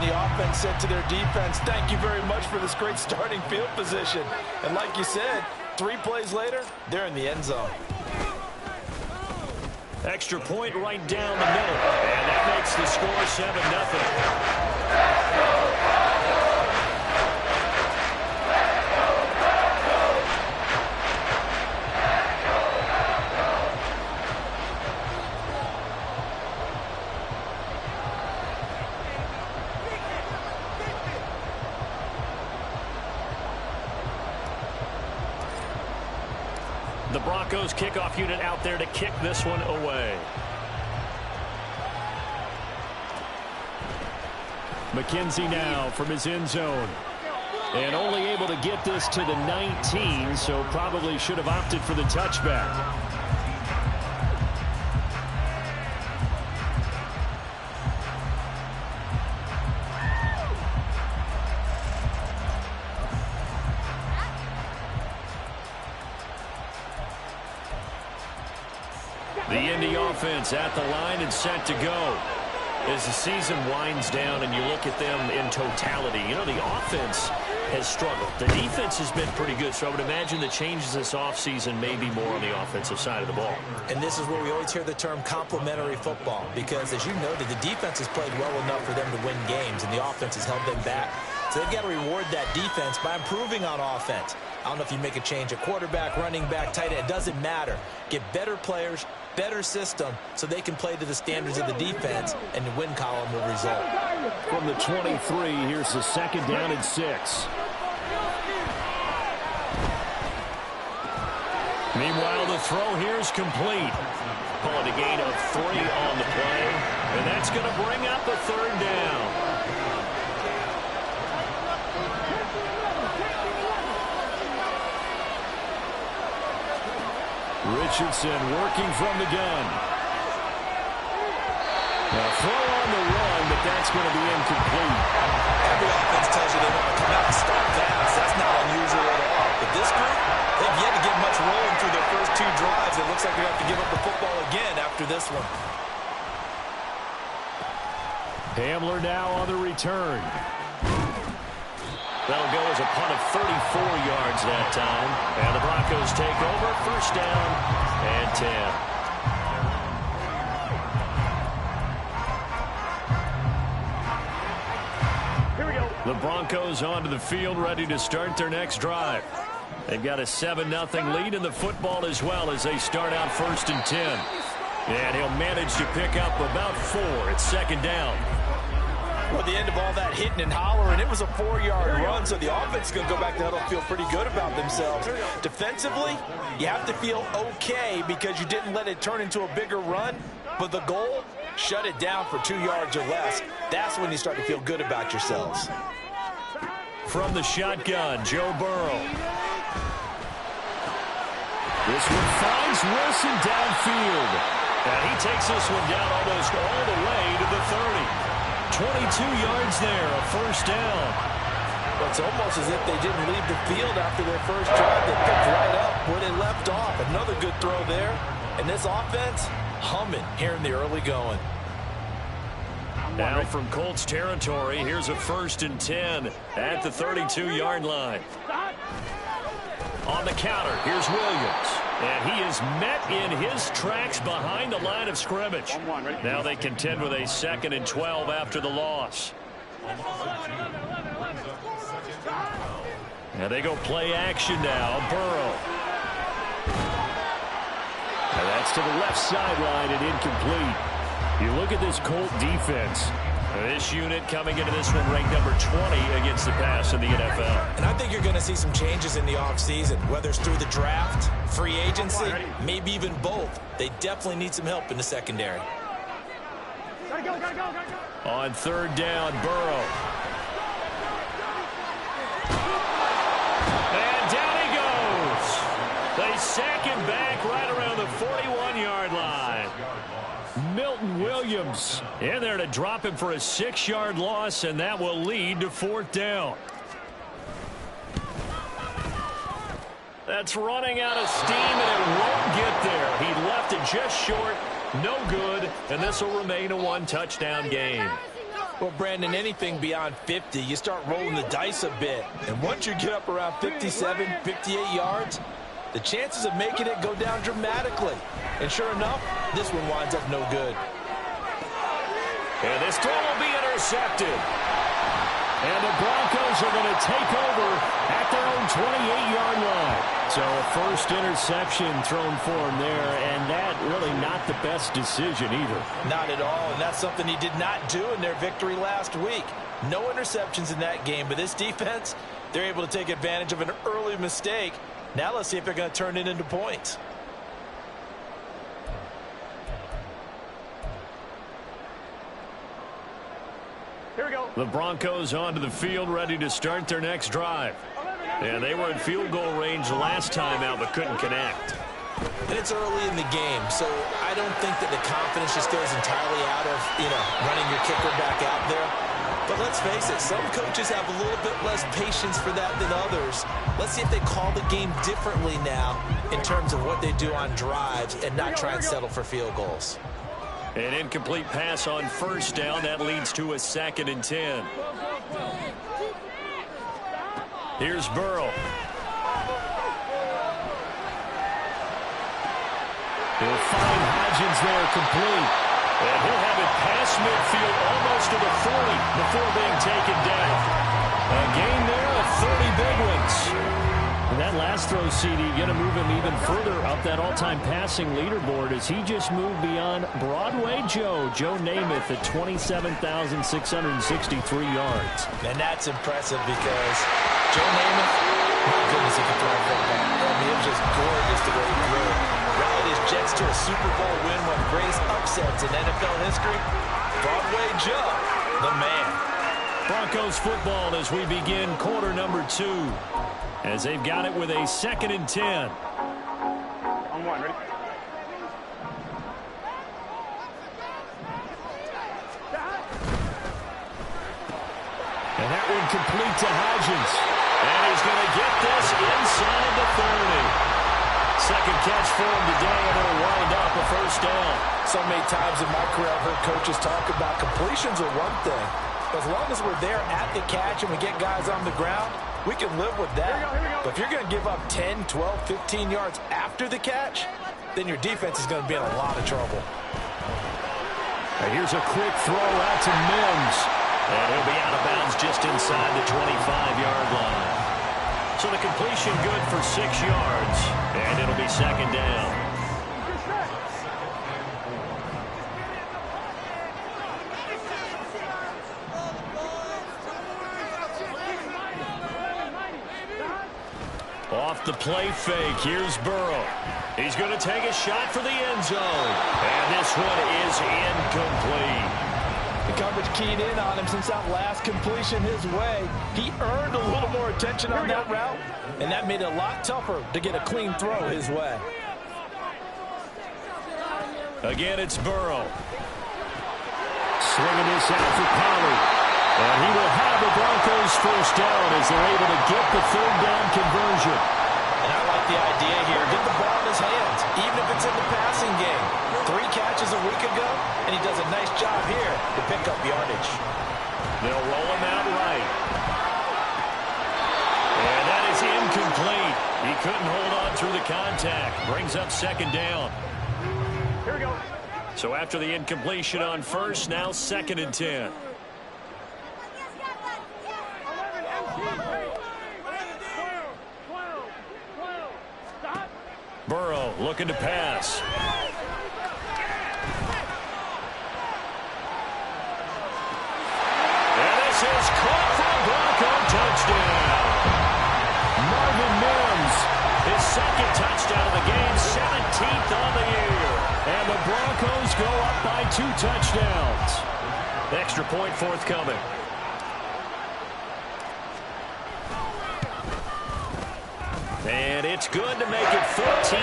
the offense said to their defense, thank you very much for this great starting field position. And like you said, 3 plays later, they're in the end zone. Extra point right down the middle. And that makes the score 7-0. The Broncos kickoff unit out there to kick this one away. McKenzie now from his end zone. And only able to get this to the 19, so probably should have opted for the touchback. The Indy offense at the line and set to go. As the season winds down and you look at them in totality, you know, the offense has struggled. The defense has been pretty good, so I would imagine the changes this offseason may be more on the offensive side of the ball. And this is where we always hear the term complementary football, because as you noted, the defense has played well enough for them to win games, and the offense has held them back. So they've got to reward that defense by improving on offense. I don't know if you make a change at quarterback, running back, tight end. It doesn't matter. Get better players, better system, so they can play to the standards of the defense, and the win column will result. From the 23, here's the 2nd down and 6. Meanwhile, the throw here is complete. Call it a gain of 3 on the play, and that's going to bring up a 3rd down. Richardson working from the gun. A throw on the run, but that's going to be incomplete. Every offense tells you they want to come out and start fast. That's not unusual at all. But this group, they've yet to get much rolling through their first 2 drives. It looks like they have to give up the football again after this one. Hamler now on the return. That'll go as a punt of 34 yards that time. And the Broncos take over, 1st down and 10. Here we go. The Broncos onto the field, ready to start their next drive. They've got a 7-0 lead in the football as well as they start out 1st and 10. And he'll manage to pick up about 4 at 2nd down. Well, at the end of all that hitting and hollering, it was a 4-yard run, so the offense is going to go back to huddle and feel pretty good about themselves. Defensively, you have to feel okay because you didn't let it turn into a bigger run, but the goal, shut it down for 2 yards or less. That's when you start to feel good about yourselves. From the shotgun, Joe Burrow. This one finds Wilson downfield. And he takes this one down almost all the way to the 30. 22 yards there, a 1st down. Well, it's almost as if they didn't leave the field after their first drive. They picked right up where they left off. Another good throw there. And this offense, humming here in the early going. Now from Colts territory, here's a 1st and 10 at the 32-yard line. On the counter, here's Williams. And he is met in his tracks behind the line of scrimmage. Now they contend with a 2nd and 12 after the loss. Now they go play action now. Burrow. And that's to the left sideline and incomplete. You look at this Colt defense. This unit coming into this one ranked number 20 against the pass in the NFL. And I think you're going to see some changes in the offseason, whether it's through the draft, free agency, maybe even both. They definitely need some help in the secondary. On 3rd down, Burrow. And down he goes. They sack him back right around the 41-yard line. Milton Williams in there to drop him for a 6-yard loss, and that will lead to 4th down. That's running out of steam, and it won't get there. He left it just short, no good, and this will remain a 1-touchdown game. Well, Brandon, anything beyond 50, you start rolling the dice a bit. And once you get up around 57, 58 yards, the chances of making it go down dramatically. And sure enough, this one winds up no good. And this throw will be intercepted. And the Broncos are going to take over at their own 28-yard line. So a first interception thrown for him there, and that really not the best decision either. Not at all, and that's something he did not do in their victory last week. No interceptions in that game, but this defense, they're able to take advantage of an early mistake. Now let's see if they're going to turn it into points. Here we go. The Broncos onto the field, ready to start their next drive. And they were in field goal range last time out, but couldn't connect. And it's early in the game, so I don't think that the confidence just goes entirely out of, running your kicker back out there. But let's face it, some coaches have a little bit less patience for that than others. Let's see if they call the game differently now in terms of what they do on drives and not try and settle for field goals. An incomplete pass on first down. That leads to a 2nd and 10. Here's Burrow. He'll find Hodgins there complete. And he'll have it past midfield almost to the 40 before being taken down. A gain there of 30 big ones. And that last throw, CD, going to move him even further up that all-time passing leaderboard as he just moved beyond Broadway Joe Namath at 27,663 yards. And that's impressive because Joe Namath, my goodness, he could throw a football. I mean, it was just gorgeous the way he threw it. Rallied his Jets to a Super Bowl win, one of the greatest upsets in NFL history. Broadway Joe, the man. Broncos football as we begin quarter number 2. As they've got it with a 2nd and 10. On one, ready? And that one complete to Hodgins. And he's going to get this inside the 30. Second catch for him today, and it'll wind up a first down. So many times in my career I've heard coaches talk about completions are one thing. As long as we're there at the catch and we get guys on the ground, we can live with that. Here we go. But if you're going to give up 10, 12, 15 yards after the catch, then your defense is going to be in a lot of trouble. And here's a quick throw out to Mims. And he'll be out of bounds just inside the 25-yard line. So the completion good for 6 yards. And it'll be 2nd down. Off the play fake, here's Burrow. He's going to take a shot for the end zone. And this one is incomplete. The coverage keyed in on him since that last completion his way. He earned a little more attention on that route, and that made it a lot tougher to get a clean throw his way. Again, it's Burrow. Swinging this out for Pollard. And he will have the Broncos first down as they're able to get the 3rd down conversion. And I like the idea here. Get the ball in his hands, even if it's in the passing game. 3 catches a week ago, and he does a nice job here to pick up yardage. They'll roll him out right. And that is incomplete. He couldn't hold on through the contact. Brings up 2nd down. Here we go. So after the incompletion on first, now 2nd and 10. Burrow looking to pass. And this is caught for a Bronco touchdown. Marvin Mims, his 2nd touchdown of the game, 17th on the year. And the Broncos go up by 2 touchdowns. Extra point forthcoming. And it's good to make it 14-0.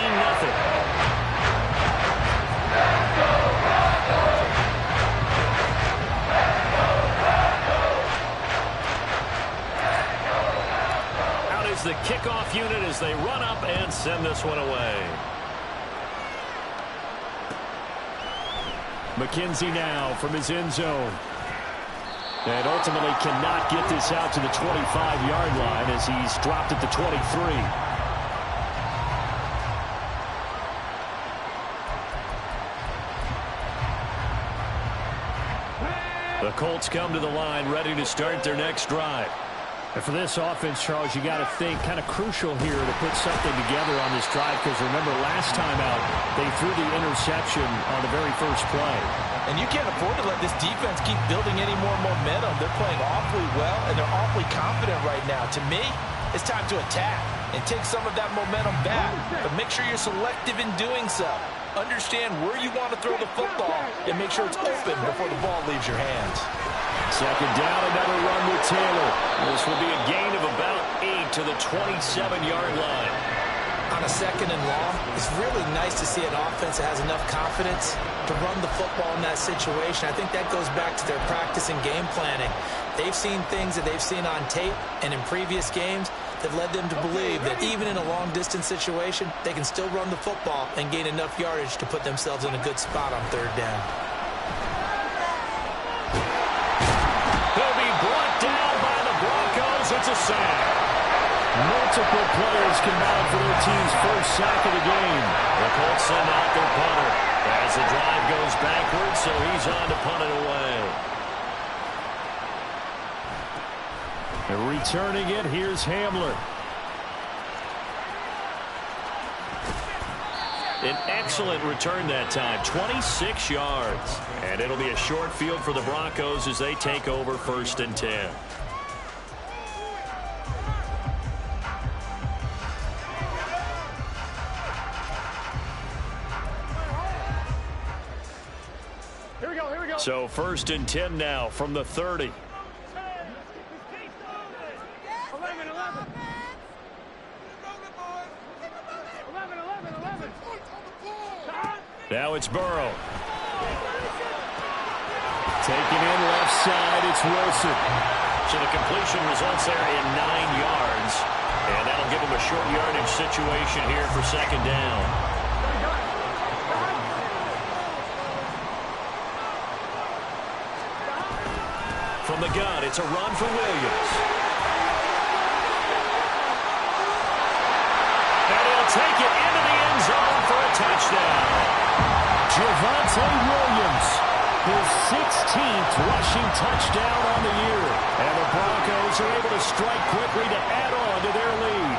Out is the kickoff unit as they run up and send this one away. McKenzie now from his end zone. And ultimately cannot get this out to the 25-yard line as he's dropped at the 23. The Colts come to the line ready to start their next drive. And for this offense, Charles, you got to think kind of crucial here to put something together on this drive, because remember last time out they threw the interception on the very first play. And you can't afford to let this defense keep building any more momentum. They're playing awfully well, and they're awfully confident right now. To me, it's time to attack and take some of that momentum back. But make sure you're selective in doing so. Understand where you want to throw the football and make sure it's open before the ball leaves your hands. Second down, another run with Taylor. This will be a gain of about 8 to the 27-yard line. On a second and long, it's really nice to see an offense that has enough confidence to run the football in that situation. I think that goes back to their practice and game planning. They've seen things that they've seen on tape and in previous games that led them to believe that even in a long-distance situation, they can still run the football and gain enough yardage to put themselves in a good spot on third down. He'll be brought down by the Broncos. It's a sack. Multiple players combined for their team's first sack of the game. The Colts send out their punter as the drive goes backwards, so he's on to punt it away. And returning it, here's Hamler. An excellent return that time, 26 yards. And it'll be a short field for the Broncos as they take over 1st and 10. Here we go. So 1st and 10 now from the 30. 11. Now it's Burrow. Taking in left side, it's Wilson. So the completion results there in 9 yards. And that'll give him a short yardage situation here for 2nd down. From the gun, it's a run for Williams. And he'll take it into the end zone for a touchdown. Javonte Williams, his 16th rushing touchdown on the year. And the Broncos are able to strike quickly to add on to their lead.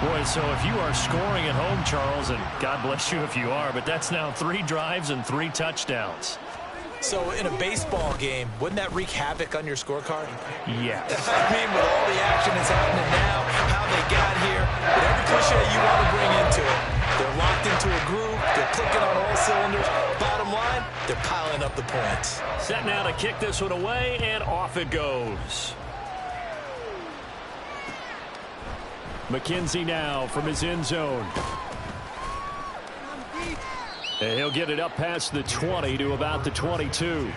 Boy, so if you are scoring at home, Charles, and God bless you if you are, but that's now 3 drives and 3 touchdowns. So in a baseball game, wouldn't that wreak havoc on your scorecard? Yes. I mean, with all the action that's happening now, how they got here, with every cliche you want to bring into it. They're locked into a groove. They're clicking on all cylinders. Bottom line, they're piling up the points. Set now to kick this one away, and off it goes. McKenzie now from his end zone. And he'll get it up past the 20 to about the 22.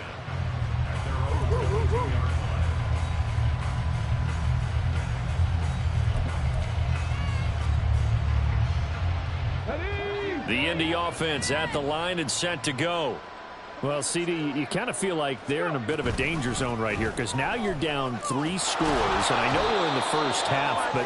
The Indy offense at the line and set to go. Well, CD, you kind of feel like they're in a bit of a danger zone right here, because now you're down 3 scores, and I know we're in the first half, but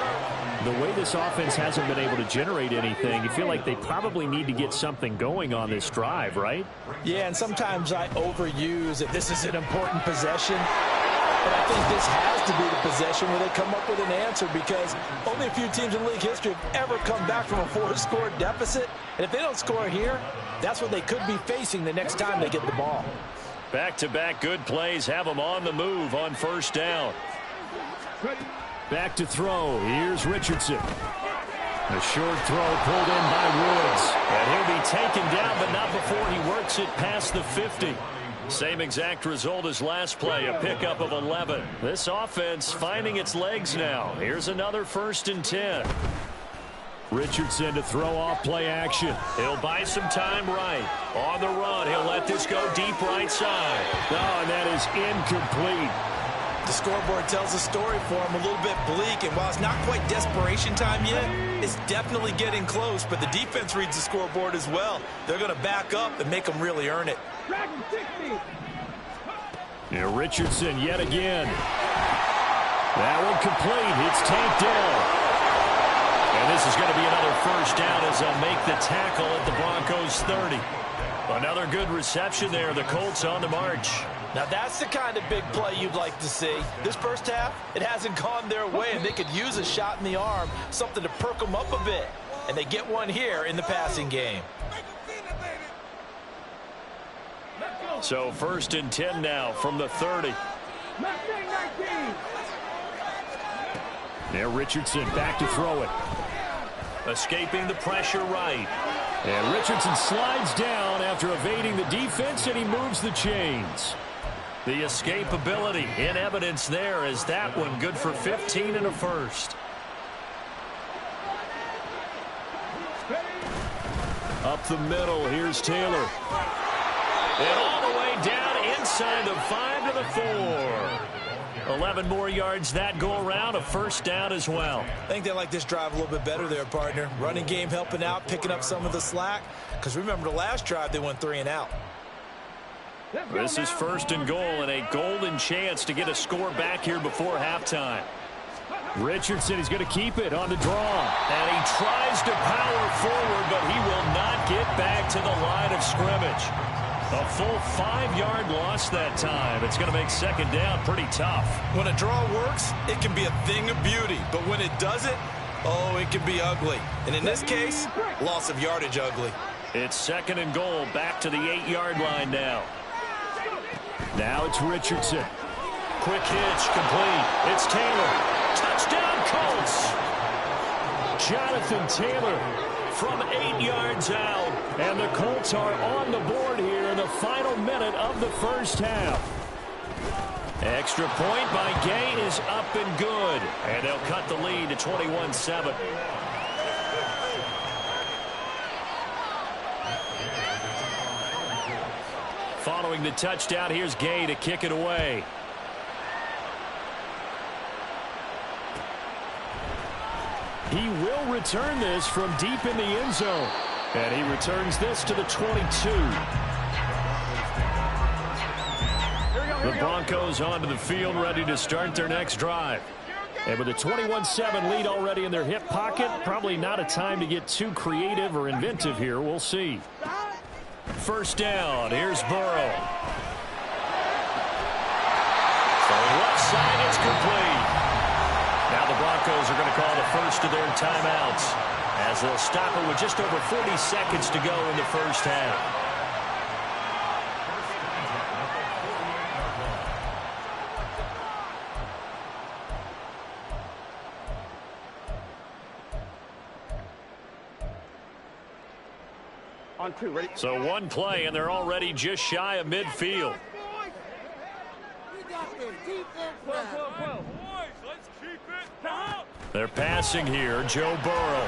the way this offense hasn't been able to generate anything, you feel like they probably need to get something going on this drive, right? Yeah, and sometimes I overuse that this is an important possession. But I think this has to be the possession where they come up with an answer, because only a few teams in league history have ever come back from a 4-score deficit. And if they don't score here, that's what they could be facing the next time they get the ball. Back-to-back good plays have them on the move on 1st down. Back to throw. Here's Richardson. A short throw pulled in by Woods. And he'll be taken down, but not before he works it past the 50. Same exact result as last play, a pickup of 11. This offense finding its legs now. Here's another 1st and 10. Richardson to throw off play action. He'll buy some time right. On the run, he'll let this go deep right side. Oh, and that is incomplete. The scoreboard tells a story for him, a little bit bleak, and while it's not quite desperation time yet, it's definitely getting close, but the defense reads the scoreboard as well. They're going to back up and make them really earn it. Yeah, Richardson yet again. That one complete. It's tanked down. And this is going to be another first down as they'll make the tackle at the Broncos 30. Another good reception there. The Colts on the march. Now that's the kind of big play you'd like to see. This first half, it hasn't gone their way, and they could use a shot in the arm, something to perk them up a bit. And they get one here in the passing game. So 1st and 10 now from the 30. Now Richardson back to throw it. Escaping the pressure right. And Richardson slides down after evading the defense, and he moves the chains. The escapability in evidence there as that one good for 15 and a first. Up the middle, here's Taylor. And all the way down inside the 5 to the 4. 11 more yards that go around, a first down as well. I think they like this drive a little bit better there, partner. Running game helping out, picking up some of the slack. Because remember the last drive, they went 3 and out. This is 1st and goal and a golden chance to get a score back here before halftime. Richardson is going to keep it on the draw. And he tries to power forward, but he will not get back to the line of scrimmage. A full 5-yard loss that time. It's going to make 2nd down pretty tough. When a draw works, it can be a thing of beauty. But when it doesn't, oh, it can be ugly. And in this case, loss of yardage ugly. It's 2nd and goal, back to the 8-yard line now. Now it's Richardson. Quick hitch, complete. It's Taylor. Touchdown, Colts. Jonathan Taylor from 8 yards out. And the Colts are on the board here in the final minute of the first half. Extra point by Gay is up and good. And they'll cut the lead to 21-7. Following the touchdown, here's Gay to kick it away. He will return this from deep in the end zone. And he returns this to the 22. The Broncos onto the field, ready to start their next drive. And with a 21-7 lead already in their hip pocket, probably not a time to get too creative or inventive here. We'll see. First down, here's Burrow. So left side, it's complete. Now the Broncos are going to call the first of their timeouts as they'll stop it with just over 40 seconds to go in the first half. On 2, ready? So one play, and they're already just shy of midfield. They're passing here, Joe Burrow.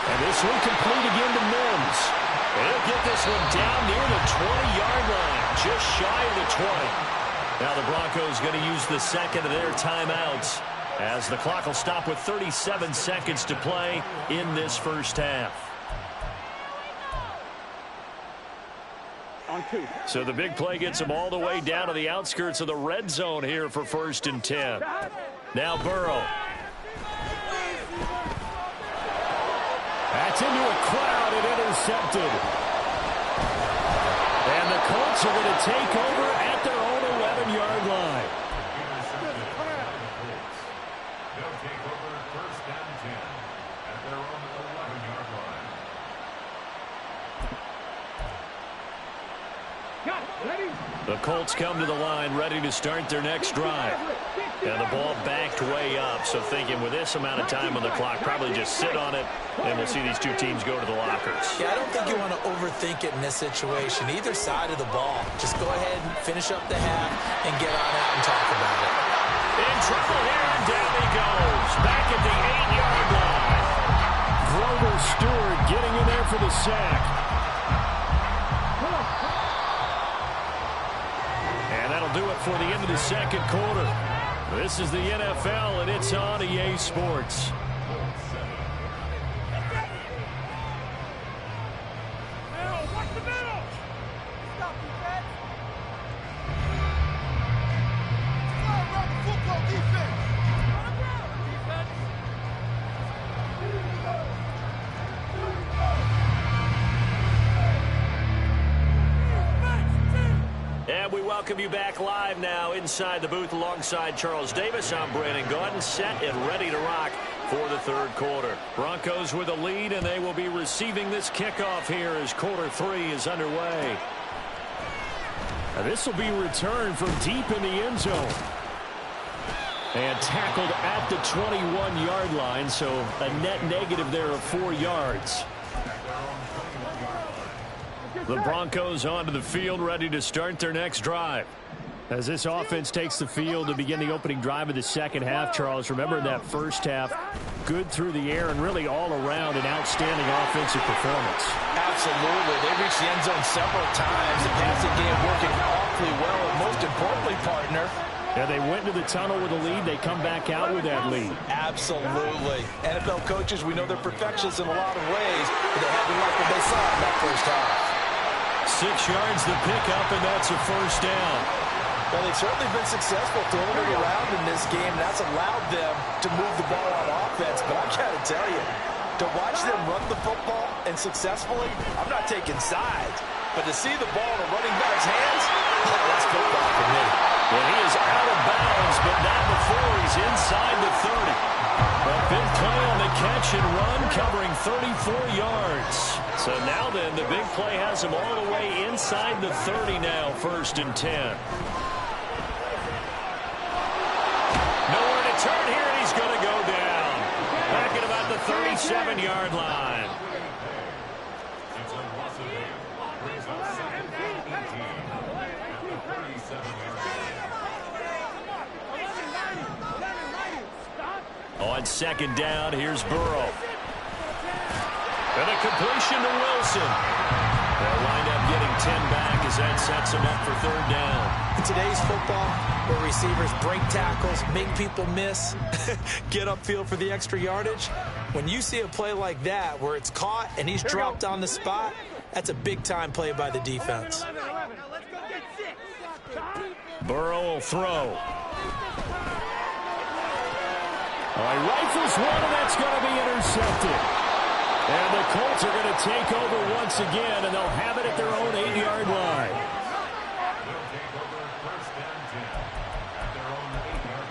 And this one complete again to Mims. He'll get this one down near the 20-yard line, just shy of the 20. Now the Broncos going to use the second of their timeouts as the clock will stop with 37 seconds to play in this first half. On 2. So the big play gets them all the way down to the outskirts of the red zone here for 1st and 10. Now Burrow. That's into a crowd and intercepted. And the Colts are going to take over at their own 11-yard line. They'll take over 1st and 10 at their own 11-yard line. The Colts come to the line ready to start their next drive. And the ball backed way up, so thinking with this amount of time on the clock, probably just sit on it, and we'll see these two teams go to the lockers. Yeah, I don't think you want to overthink it in this situation. Either side of the ball. Just go ahead and finish up the half and get on out and talk about it. In trouble here, and down he goes. Back at the 8-yard line. Grover Stewart getting in there for the sack. And that'll do it for the end of the second quarter. This is the NFL, and it's on EA Sports. welcome you back live now inside the booth alongside Charles Davis. I'm Brandon Gaudin, set and ready to rock for the third quarter. Broncos with a lead, and they will be receiving this kickoff here as quarter 3 is underway. This will be returned from deep in the end zone. And tackled at the 21-yard line, so a net negative there of 4 yards. The Broncos onto the field, ready to start their next drive. As this offense takes the field to begin the opening drive of the second half, Charles, remember that first half, good through the air and really all around an outstanding offensive performance. Absolutely. They reached the end zone several times. The passing game working awfully well, and most importantly, partner, yeah, they went to the tunnel with a lead. They come back out with that lead. Absolutely. NFL coaches, we know they're perfectionists in a lot of ways, but they had to like what they saw in that first half. 6 yards to pick up, and that's a first down. Well, they've certainly been successful throwing it around in this game. That's allowed them to move the ball on offense. But I got to tell you, to watch them run the football and successfully, I'm not taking sides. But to see the ball in a running back's hands, that's football for me. Well, he is out of bounds, but not before he's inside the 30. A big play on the catch and run, covering 34 yards. So now then, the big play has him all the way inside the 30 now, 1st and 10. Nowhere to turn here, and he's going to go down. Back at about the 37-yard line. On second down, here's Burrow. And a completion to Wilson. They'll wind up getting 10 back as that sets him up for 3rd down. In today's football, where receivers break tackles, make people miss, get upfield for the extra yardage, when you see a play like that where it's caught and he's dropped on the spot, that's a big-time play by the defense. Burrow will throw. All right, rifles one, and that's going to be intercepted. And the Colts are going to take over once again, and they'll have it at their own 8-yard line. They'll take over 1st and 10 at their own 8-yard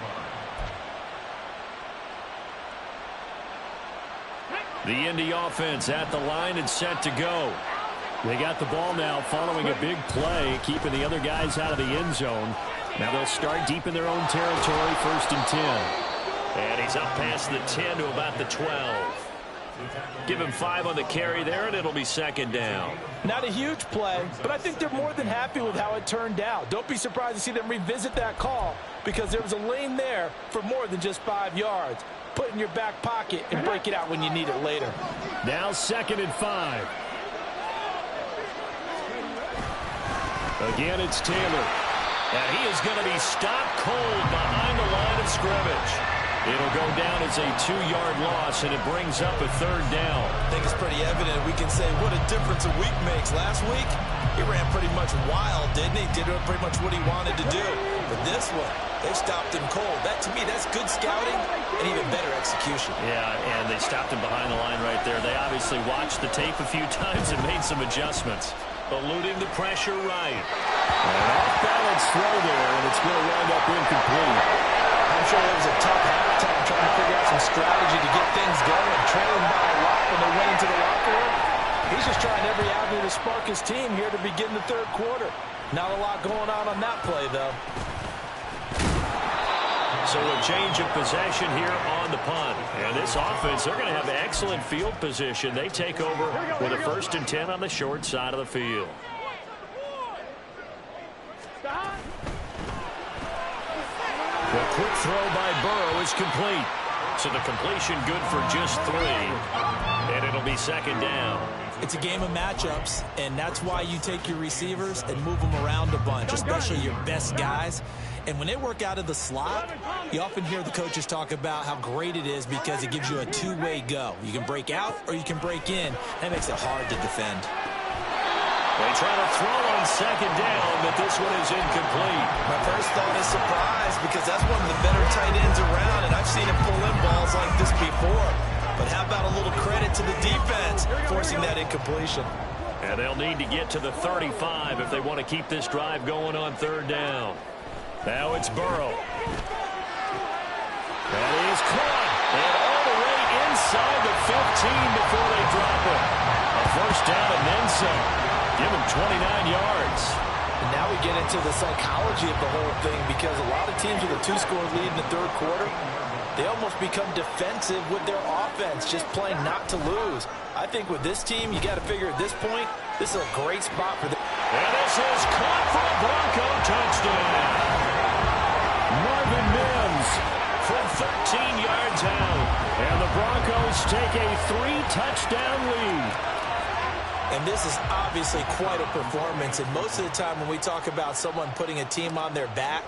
line. The Indy offense at the line and set to go. They got the ball now following a big play, keeping the other guys out of the end zone. Now they'll start deep in their own territory, 1st and 10. And he's up past the 10 to about the 12. Give him 5 on the carry there, and it'll be 2nd down. Not a huge play, but I think they're more than happy with how it turned out. Don't be surprised to see them revisit that call because there was a lane there for more than just 5 yards. Put it in your back pocket and break it out when you need it later. Now 2nd and 5. Again, it's Taylor. And he is going to be stopped cold behind the line of scrimmage. It'll go down as a 2-yard loss, and it brings up a 3rd down. I think it's pretty evident. We can say what a difference a week makes. Last week, he ran pretty much wild, didn't he? Did pretty much what he wanted to do. But this one, they stopped him cold. That, to me, that's good scouting and even better execution. Yeah, and they stopped him behind the line right there. They obviously watched the tape a few times and made some adjustments. Eluding the pressure right. An off-balance throw there, and it's going to wind up incomplete. I'm sure it was a tough halftime trying to figure out some strategy to get things going. Trailing by a lot when they went into the locker room. He's just trying every avenue to spark his team here to begin the 3rd quarter. Not a lot going on that play, though. So a change of possession here on the punt. And this offense, they're going to have excellent field position. They take over with a 1st and 10 on the short side of the field. The quick throw by Burrow is complete. So the completion good for just 3. And it'll be 2nd down. It's a game of matchups, and that's why you take your receivers and move them around a bunch, especially your best guys. And when they work out of the slot, you often hear the coaches talk about how great it is because it gives you a two-way go. You can break out or you can break in. That makes it hard to defend. They try to throw on 2nd down, but this one is incomplete. My first thought is surprise because that's one of the better tight ends around, and I've seen him pull in balls like this before. But how about a little credit to the defense forcing that incompletion? And they'll need to get to the 35 if they want to keep this drive going on third down. Now it's Burrow. That is caught. And all the way inside the 15 before they drop it. A first down and then some. Give him 29 yards. And now we get into the psychology of the whole thing, because a lot of teams with a 2-score lead in the third quarter, they almost become defensive with their offense, just playing not to lose. I think with this team, you got to figure at this point, this is a great spot for them. And this is caught for a Bronco touchdown. Marvin Mims From 13 yards out. and the Broncos take a 3-touchdown lead. And this is obviously quite a performance. And most of the time when we talk about someone putting a team on their back,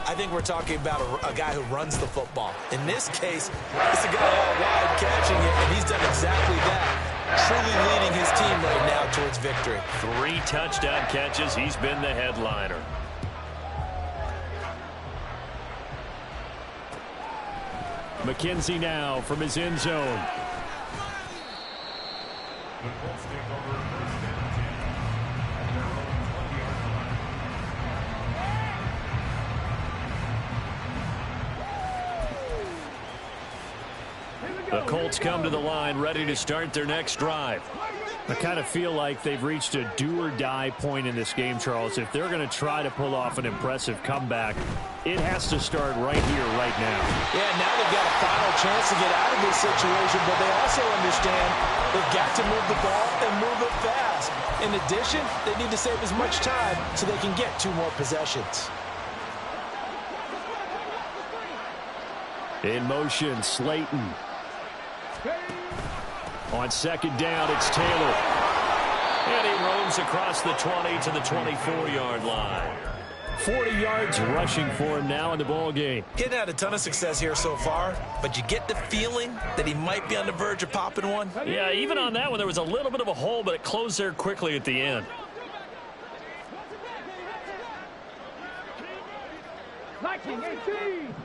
I think we're talking about a guy who runs the football. In this case, it's a guy out wide catching it, and he's done exactly that, truly leading his team right now towards victory. 3 touchdown catches. He's been the headliner. McKenzie now from his end zone. The Colts take over first and 10 at their own 20-yard line. The Colts come to the line ready to start their next drive. I kind of feel like they've reached a do-or-die point in this game, Charles. If they're going to try to pull off an impressive comeback, it has to start right here, right now. Yeah, now they've got a final chance to get out of this situation, but they also understand they've got to move the ball and move it fast. In addition, they need to save as much time so they can get 2 more possessions. In motion, Slayton. On second down, it's Taylor. And he roams across the 20 to the 24-yard line. 40 yards rushing for him now in the ball game. Getting had a ton of success here so far, but you get the feeling that he might be on the verge of popping one. Yeah, even on that one, there was a little bit of a hole, but it closed there quickly at the end. 19, 18.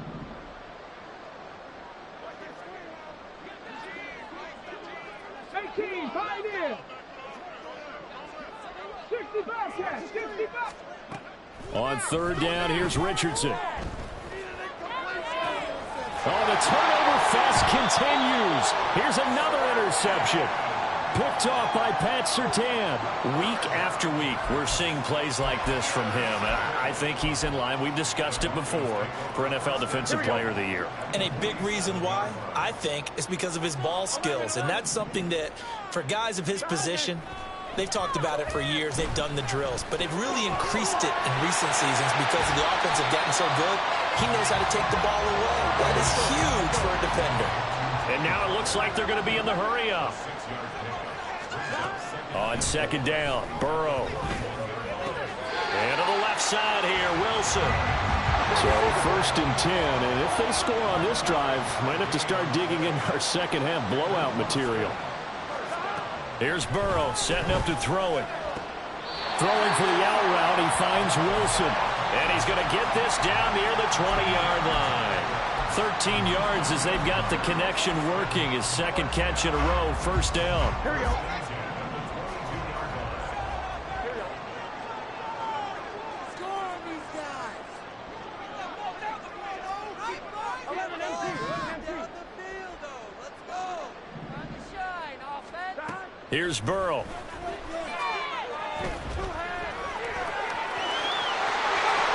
Find in. 65 catch, 65. On third down, here's Richardson. Oh, the turnover fest continues. Here's another interception. Picked off by Pat Surtain. Week after week, we're seeing plays like this from him. I think he's in line. We've discussed it before for NFL Defensive Player of the Year. And a big reason why, I think, is because of his ball skills. And that's something that, for guys of his position, they've talked about it for years. They've done the drills. But they've really increased it in recent seasons because of the offense have gotten so good. He knows how to take the ball away. That is huge for a defender. And now it looks like they're going to be in the hurry-up. On second down, Burrow. And to the left side here, Wilson. So first and 10, and if they score on this drive, might have to start digging in our second half blowout material. Here's Burrow setting up to throw it. Throwing for the out route, he finds Wilson. And he's going to get this down near the 20-yard line. 13 yards as they've got the connection working. His second catch in a row, first down. Here we go. Here's Burrow.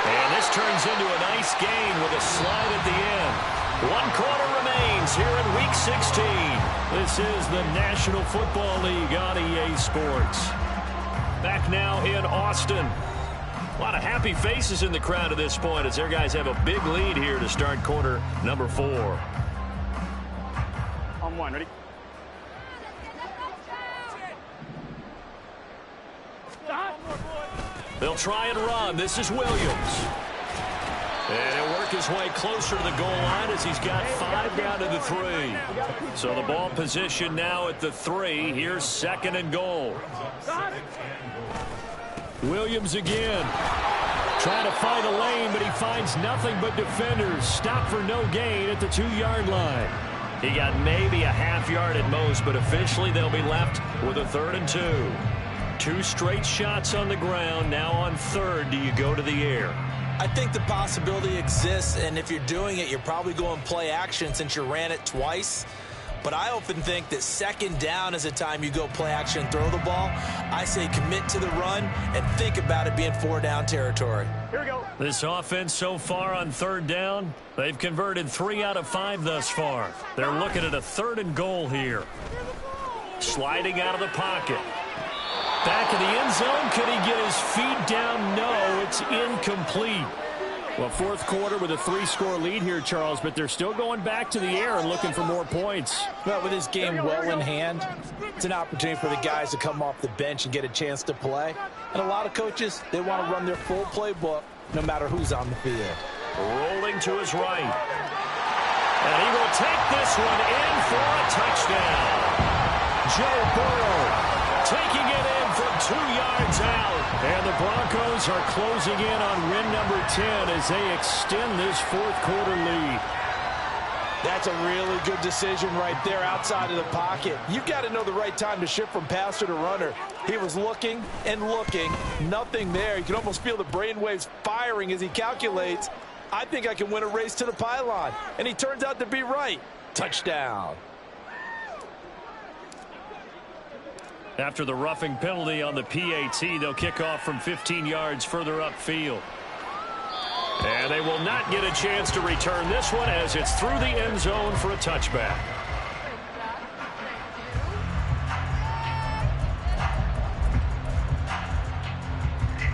And this turns into a nice gain with a slide at the end. 1 quarter remains here in Week 16. This is the National Football League on EA Sports. Back now in Austin. A lot of happy faces in the crowd at this point as their guys have a big lead here to start quarter number 4. On 1, ready? They'll try and run. This is Williams. And he'll work his way closer to the goal line as he's got 5 down to the 3. So the ball position now at the 3. Here's second and goal. Williams again. Trying to find a lane, but he finds nothing but defenders. Stop for no gain at the 2-yard line. He got maybe a half yard at most, but officially they'll be left with a 3rd and 2. 2 straight shots on the ground. Now on third, do you go to the air? I think the possibility exists, and if you're doing it, you're probably going play action since you ran it twice. But I often think that second down is a time you go play action and throw the ball. I say commit to the run and think about it being 4-down territory. Here we go. This offense so far on third down, they've converted 3 out of 5 thus far. They're looking at a 3rd and goal here. Sliding out of the pocket. Back in the end zone. Could he get his feet down? No, it's incomplete. Well, fourth quarter with a 3-score lead here, Charles, but they're still going back to the air and looking for more points. Well, with this game well in hand, it's an opportunity for the guys to come off the bench and get a chance to play. And a lot of coaches, they want to run their full playbook no matter who's on the field. Rolling to his right. And he will take this one in for a touchdown. Joe Burrow taking it in from 2 yards out. And the Broncos are closing in on win number 10 as they extend this fourth quarter lead. That's a really good decision right there outside of the pocket. You've got to know the right time to shift from passer to runner. He was looking and looking. Nothing there. You can almost feel the brainwaves firing as he calculates, I think I can win a race to the pylon. And he turns out to be right. Touchdown. After the roughing penalty on the PAT, they'll kick off from 15 yards further upfield. And they will not get a chance to return this one as it's through the end zone for a touchback.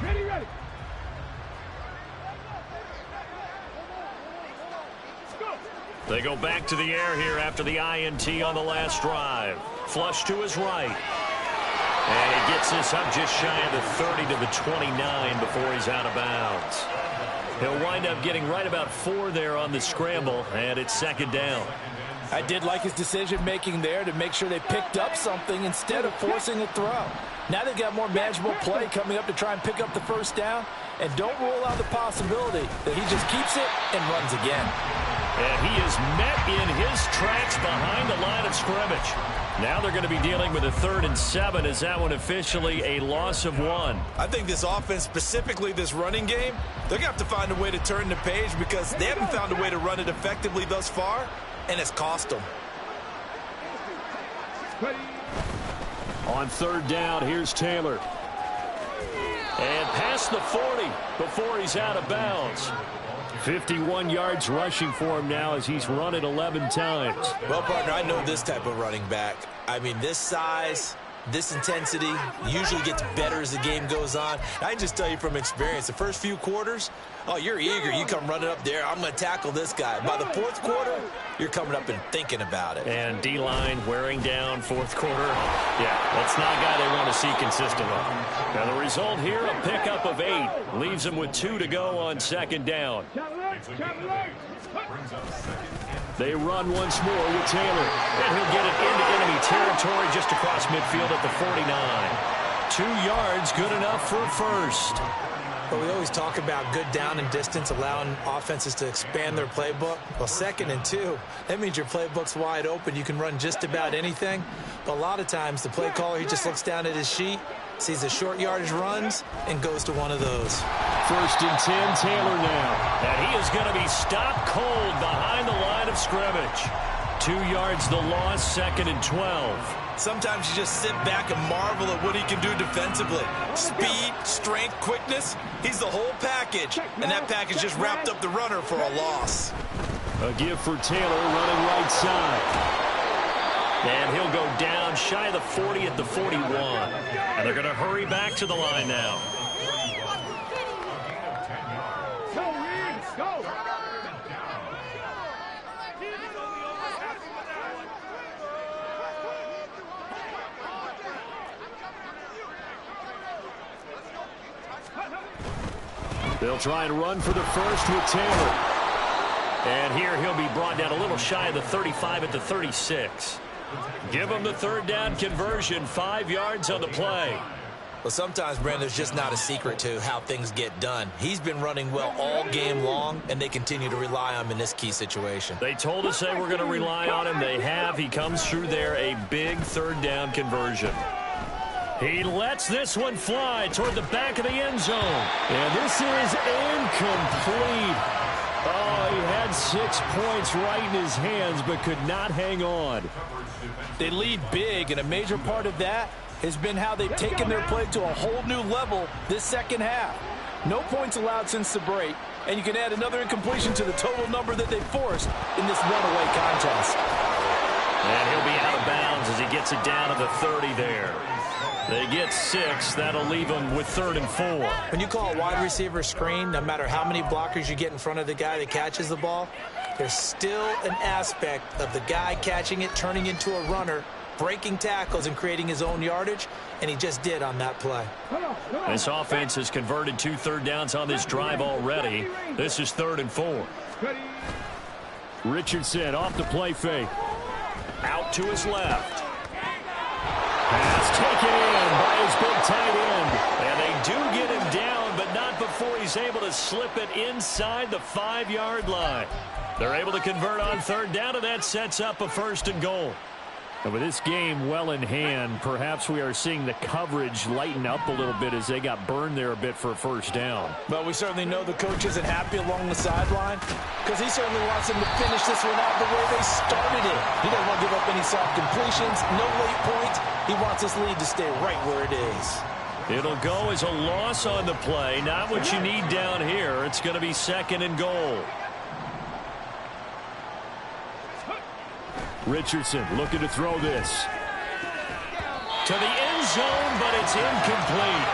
Ready, ready. Go. They go back to the air here after the INT on the last drive. Flush to his right. And he gets this up just shy of the 30 to the 29 before he's out of bounds. He'll wind up getting right about 4 there on the scramble, and it's second down. I did like his decision-making there to make sure they picked up something instead of forcing a throw. Now they've got more manageable play coming up to try and pick up the first down, and don't rule out the possibility that he just keeps it and runs again. And he is met in his tracks behind the line of scrimmage. Now they're going to be dealing with a 3rd and 7. Is that one officially a loss of 1? I think this offense, specifically this running game, they're going to have to find a way to turn the page because they haven't found a way to run it effectively thus far, and it's cost them. On 3rd down, here's Taylor. And past the 40 before he's out of bounds. 51 yards rushing for him now as he's run it 11 times. Well, partner, I know this type of running back. I mean, this size, this intensity usually gets better as the game goes on. I can just tell you from experience, the first few quarters, oh, you're eager. You come running up there. I'm going to tackle this guy. By the 4th quarter, you're coming up and thinking about it. And D-line wearing down 4th quarter. Yeah, that's not a guy they want to see consistently. Now the result here, a pickup of 8. Leaves them with 2 to go on second down. They run once more with Taylor. And he'll get it into enemy territory just across midfield at the 49. 2 yards, good enough for a first. But we always talk about good down and distance, allowing offenses to expand their playbook. Well, 2nd and 2, that means your playbook's wide open. You can run just about anything. But a lot of times, the play caller, he just looks down at his sheet, sees the short yardage runs, and goes to one of those. 1st and 10, Taylor now. And he is going to be stopped cold behind the line of scrimmage. 2 yards the loss, 2nd and 12. Sometimes you just sit back and marvel at what he can do defensively. Speed, strength, quickness, he's the whole package. And that package just wrapped up the runner for a loss. A give for Taylor running right side. And he'll go down shy of the 40 at the 41. And they're going to hurry back to the line now. Go, Reed, go. They'll try and run for the first with Taylor. And here he'll be brought down a little shy of the 35 at the 36. Give him the 3rd down conversion, 5 yards on the play. Well, sometimes, Brandon, there's just not a secret to how things get done. He's been running well all game long, and they continue to rely on him in this key situation. They told us they were going to rely on him. They have. He comes through there, a big 3rd down conversion. He lets this one fly toward the back of the end zone. And this is incomplete. Oh, he had 6 points right in his hands but could not hang on. They lead big, and a major part of that has been how they've taken their play to a whole new level this second half. No points allowed since the break, and you can add another incompletion to the total number that they forced in this runaway contest. And he'll be out of bounds as he gets it down to the 30 there. They get 6. That'll leave them with 3rd and 4. When you call a wide receiver screen, no matter how many blockers you get in front of the guy that catches the ball, there's still an aspect of the guy catching it, turning into a runner, breaking tackles and creating his own yardage, and he just did on that play. This offense has converted 2 third downs on this drive already. This is 3rd and 4. Richardson off the play fake. Out to his left. Pass taken in by his big tight end. And they do get him down, but not before he's able to slip it inside the 5-yard line. They're able to convert on 3rd down, and that sets up a 1st and goal. And with this game well in hand, perhaps we are seeing the coverage lighten up a little bit as they got burned there a bit for a 1st down. But we certainly know the coach isn't happy along the sideline because he certainly wants them to finish this one out the way they started it. He doesn't want to give up any soft completions, no late points. He wants this lead to stay right where it is. It'll go as a loss on the play, not what you need down here. It's going to be 2nd and goal. Richardson looking to throw this. To the end zone, but it's incomplete.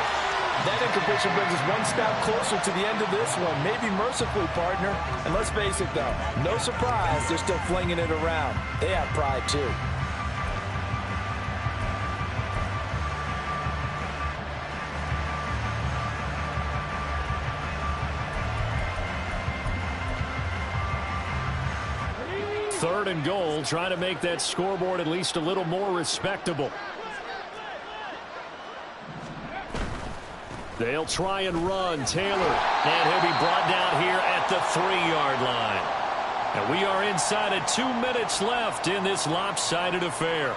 That incompletion brings us one step closer to the end of this one. Maybe mercifully, partner. And let's face it, though, no surprise, they're still flinging it around. They have pride, too. Third and goal, trying to make that scoreboard at least a little more respectable. They'll try and run. Taylor. And he'll be brought down here at the 3-yard line. And we are inside of 2 minutes left in this lopsided affair.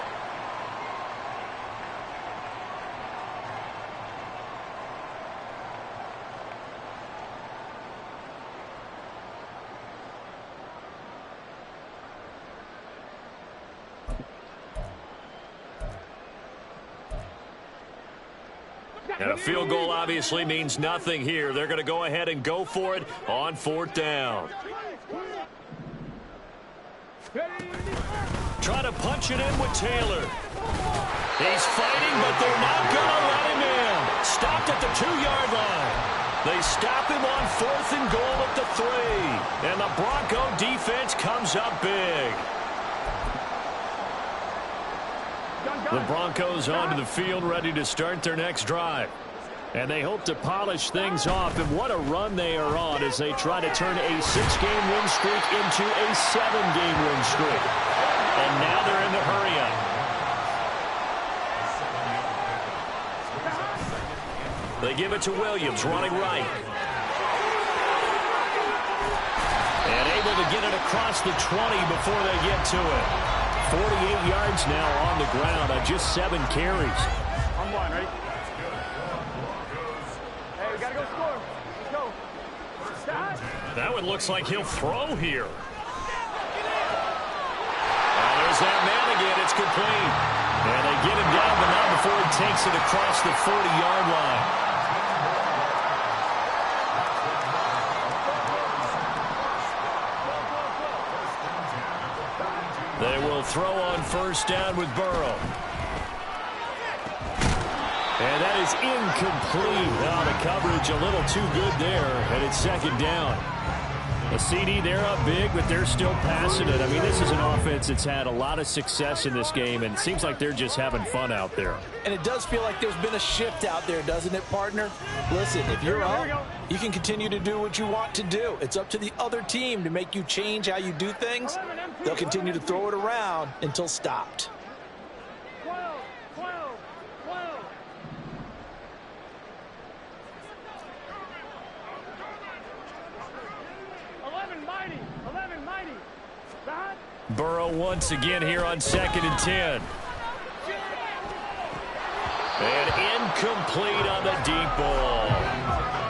And a field goal obviously means nothing here. They're going to go ahead and go for it on 4th down. Try to punch it in with Taylor. He's fighting, but they're not going to let him in. Stopped at the 2-yard line. They stop him on 4th and goal at the 3. And the Bronco defense comes up big. The Broncos onto the field, ready to start their next drive. And they hope to polish things off. And what a run they are on as they try to turn a 6-game win streak into a 7-game win streak. And now they're in the hurry-up. They give it to Williams, running right. And able to get it across the 20 before they get to it. 48 yards now on the ground on just 7 carries. I'm one, ready? Hey, we gotta go score. Let's go. Stop. That one looks like he'll throw here. Oh, there's that man again. It's complete. And they get him down, but not before he takes it across the 40-yard line. They will throw on 1st down with Burrow. And that is incomplete. Now the coverage a little too good there, and it's 2nd down. A CD, they're up big, but they're still passing it. I mean, this is an offense that's had a lot of success in this game, and it seems like they're just having fun out there. And it does feel like there's been a shift out there, doesn't it, partner? Listen, if you're up, you can continue to do what you want to do. It's up to the other team to make you change how you do things. They'll continue to throw it around until stopped. 12, 12, 12. Burrow once again here on 2nd and 10. And incomplete on the deep ball.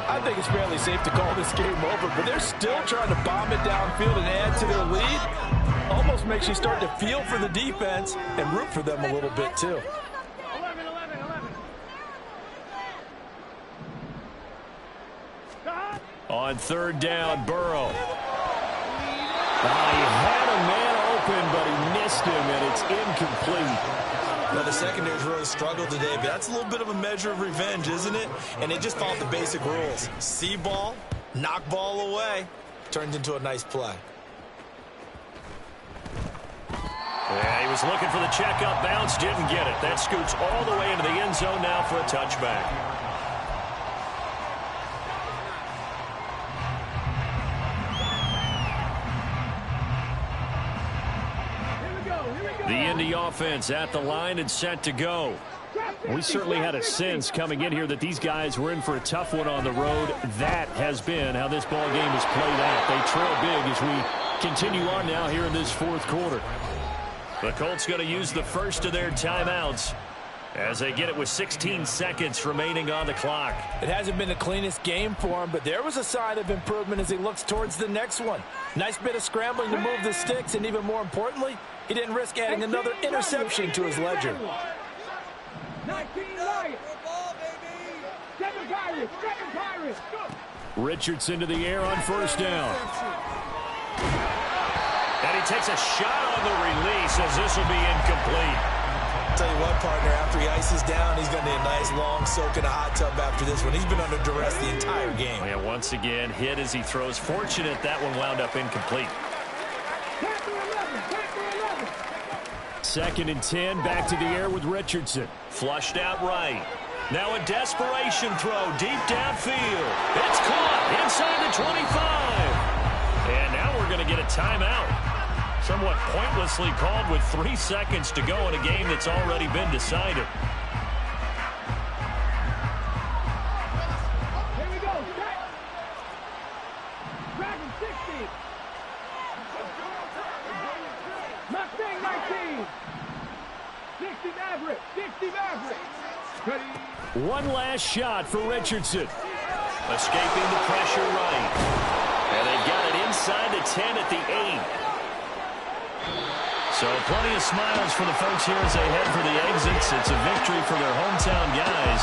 I think it's fairly safe to call this game over, but they're still trying to bomb it downfield and add to their lead. Almost makes you start to feel for the defense and root for them a little bit too. 11. On third down, Burrow. He had a man open, but he missed him, and it's incomplete. Well, the secondary's really struggled today, but that's a little bit of a measure of revenge, isn't it? And they just followed the basic rules. See ball, knock ball away. Turns into a nice play. Yeah, he was looking for the check-up bounce, didn't get it. That scoots all the way into the end zone now for a touchback. The Indy offense at the line and set to go. We certainly had a sense coming in here that these guys were in for a tough one on the road. That has been how this ball game has played out. They trail big as we continue on now here in this fourth quarter. The Colts going to use the first of their timeouts as they get it with 16 seconds remaining on the clock. It hasn't been the cleanest game for him, but there was a sign of improvement as he looks towards the next one. Nice bit of scrambling to move the sticks, and even more importantly, he didn't risk adding another interception to his ledger. 19 Lions. Seven Pirates. Richardson to the air on first down. And he takes a shot on the release as this will be incomplete. Tell you what, partner, after he ices down, he's going to need a nice long soak in a hot tub after this one. He's been under duress the entire game. Yeah, once again, hit as he throws. Fortunate that one wound up incomplete. 2nd and 10, back to the air with Richardson. Flushed out right. Now a desperation throw deep downfield. It's caught inside the 25. And now we're going to get a timeout. Somewhat pointlessly called with 3 seconds to go in a game that's already been decided. Here we go. Dragon 60. Mustang 19. 60 Maverick. One last shot for Richardson. Escaping the pressure right. And they've got it inside the 10 at the 8. So plenty of smiles for the folks here as they head for the exits. It's a victory for their hometown guys.